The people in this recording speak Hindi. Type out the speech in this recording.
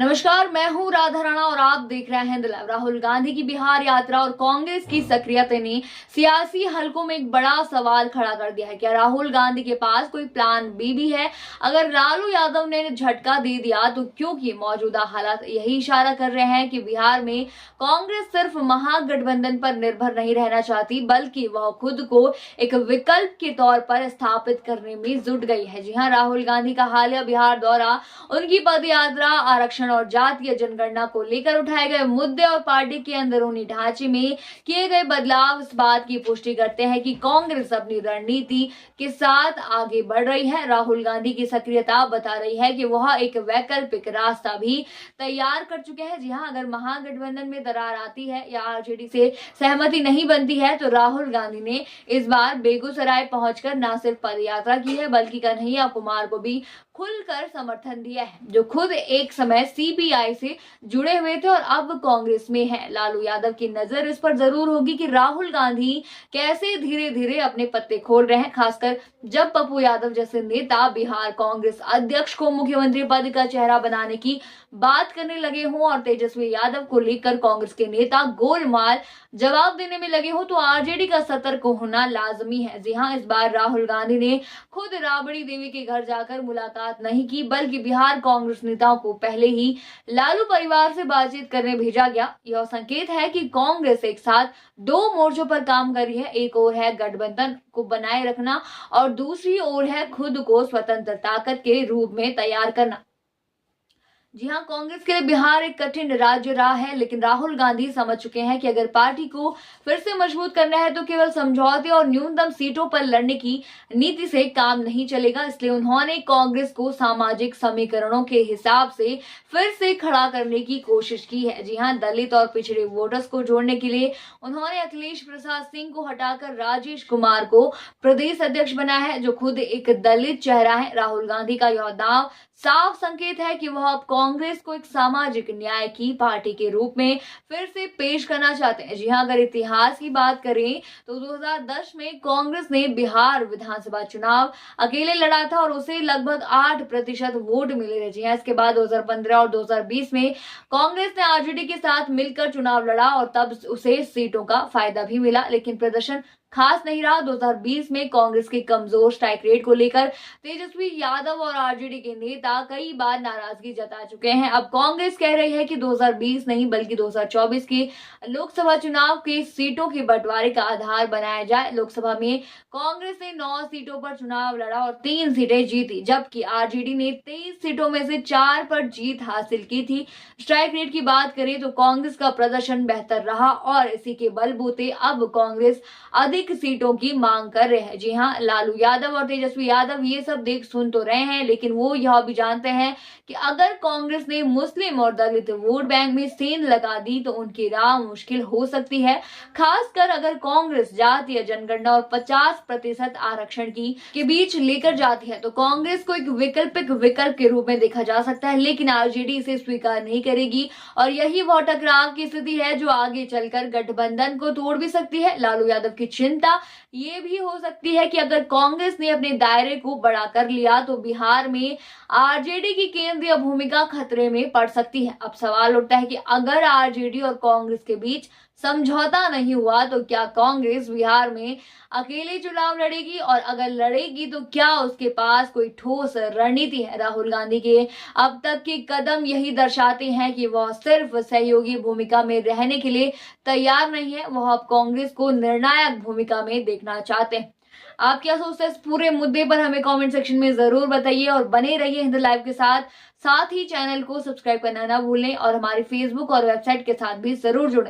नमस्कार, मैं हूं राधा राणा और आप देख रहे हैं द लाइव। राहुल गांधी की बिहार यात्रा और कांग्रेस की सक्रियता ने सियासी हलकों में एक बड़ा सवाल खड़ा कर दिया है। क्या राहुल गांधी के पास कोई प्लान बी भी है? अगर लालू यादव ने झटका दे दिया तो क्योंकि मौजूदा हालात यही इशारा कर रहे हैं कि बिहार में कांग्रेस सिर्फ महागठबंधन पर निर्भर नहीं रहना चाहती, बल्कि वह खुद को एक विकल्प के तौर पर स्थापित करने में जुट गई है। जी हाँ, राहुल गांधी का हालिया बिहार दौरा, उनकी पद यात्रा, आरक्षण और जातीय जनगणना को लेकर उठाए गए मुद्दे और पार्टी के अंदरूनी ढांचे में किए गए बदलाव इस बात की पुष्टि करते हैं कि कांग्रेस अपनी रणनीति के साथ आगे बढ़ रही है। राहुल गांधी की सक्रियता बता रही है कि वह एक वैकल्पिक रास्ता भी तैयार कर चुके हैं। जी हाँ, अगर महागठबंधन में दरार आती है या आरजेडी से सहमति नहीं बनती है तो राहुल गांधी ने इस बार बेगूसराय पहुंचकर न सिर्फ पदयात्रा की है बल्कि कन्हैया कुमार को भी खुलकर समर्थन दिया है, जो खुद एक समय सीपीआई से जुड़े हुए थे और अब कांग्रेस में है। लालू यादव की नजर इस पर जरूर होगी कि राहुल गांधी कैसे धीरे धीरे अपने पत्ते खोल रहे हैं, खासकर जब पप्पू यादव जैसे नेता बिहार कांग्रेस अध्यक्ष को मुख्यमंत्री पद का चेहरा बनाने की बात करने लगे हों और तेजस्वी यादव को लेकर कांग्रेस के नेता गोलमाल जवाब देने में लगे हो तो आरजेडी का सतर्क होना लाजमी है। जी हाँ, इस बार राहुल गांधी ने खुद राबड़ी देवी के घर जाकर मुलाकात नहीं की, बल्कि बिहार कांग्रेस नेताओं को पहले ही लालू परिवार से बातचीत करने भेजा गया। यह संकेत है कि कांग्रेस एक साथ दो मोर्चों पर काम कर रही है। एक ओर है गठबंधन को बनाए रखना और दूसरी ओर है खुद को स्वतंत्र ताकत के रूप में तैयार करना। जी हाँ, कांग्रेस के लिए बिहार एक कठिन राज्य रहा है, लेकिन राहुल गांधी समझ चुके हैं कि अगर पार्टी को फिर से मजबूत करना है तो केवल समझौते और न्यूनतम सीटों पर लड़ने की नीति से काम नहीं चलेगा। इसलिए उन्होंने कांग्रेस को सामाजिक समीकरणों के हिसाब से फिर से खड़ा करने की कोशिश की है। जी हाँ, दलित और पिछड़े वोटर्स को जोड़ने के लिए उन्होंने अखिलेश प्रसाद सिंह को हटाकर राजेश कुमार को प्रदेश अध्यक्ष बनाया है, जो खुद एक दलित चेहरा है। राहुल गांधी का यह दाव साफ संकेत है कि वह अब कांग्रेस को एक सामाजिक न्याय की पार्टी के रूप में फिर से पेश करना चाहते हैं। जी हाँ, अगर इतिहास की बात करें तो 2010 में कांग्रेस ने बिहार विधानसभा चुनाव अकेले लड़ा था और उसे लगभग 8% वोट मिले थे। जी हाँ, इसके बाद 2015 और 2020 में कांग्रेस ने आरजेडी के साथ मिलकर चुनाव लड़ा और तब उसे सीटों का फायदा भी मिला, लेकिन प्रदर्शन खास नहीं रहा। 2020 में कांग्रेस के कमजोर स्ट्राइक रेट को लेकर तेजस्वी यादव और आरजेडी के नेता कई बार नाराजगी जता चुके हैं। अब कांग्रेस कह रही है कि 2020 नहीं बल्कि 2024 के लोकसभा चुनाव के सीटों के बंटवारे का आधार बनाया जाए। लोकसभा में कांग्रेस ने 9 सीटों पर चुनाव लड़ा और 3 सीटें जीती, जबकि आरजेडी ने 23 सीटों में से 4 पर जीत हासिल की थी। स्ट्राइक रेट की बात करें तो कांग्रेस का प्रदर्शन बेहतर रहा और इसी के बलबूते अब कांग्रेस अधिक सीटों की मांग कर रहे हैं। जी हाँ, लालू यादव और तेजस्वी यादव ये सब देख सुन तो रहे हैं, लेकिन वो यह भी जानते हैं कि अगर कांग्रेस ने मुस्लिम और दलित वोट बैंक में सेंध लगा दी तो उनकी राह मुश्किल हो सकती है, खासकर अगर कांग्रेस जातीय जनगणना और 50% आरक्षण के बीच लेकर जाती है तो कांग्रेस को एक वैकल्पिक विकल्प के रूप में देखा जा सकता है, लेकिन आरजेडी इसे स्वीकार नहीं करेगी और यही वह टकराव की स्थिति है जो आगे चलकर गठबंधन को तोड़ भी सकती है। लालू यादव की चिंता ये भी हो सकती है कि अगर कांग्रेस ने अपने दायरे को बड़ा कर लिया तो बिहार में आरजेडी की केंद्रीय भूमिका खतरे में पड़ सकती है। अब सवाल उठता है कि अगर आरजेडी और कांग्रेस के बीच समझौता नहीं हुआ तो क्या कांग्रेस बिहार में अकेले चुनाव लड़ेगी, और अगर लड़ेगी तो क्या उसके पास कोई ठोस रणनीति है? राहुल गांधी के अब तक के कदम यही दर्शाते हैं कि वह सिर्फ सहयोगी भूमिका में रहने के लिए तैयार नहीं है, वह अब कांग्रेस को निर्णायक भूमिका में देखना चाहते हैं। आप क्या सोचते हैं इस पूरे मुद्दे पर? हमें कमेंट सेक्शन में जरूर बताइए और बने रहिए हिंद लाइव के साथ। साथ ही चैनल को सब्सक्राइब करना ना भूलें और हमारे फेसबुक और वेबसाइट के साथ भी जरूर जुड़ें।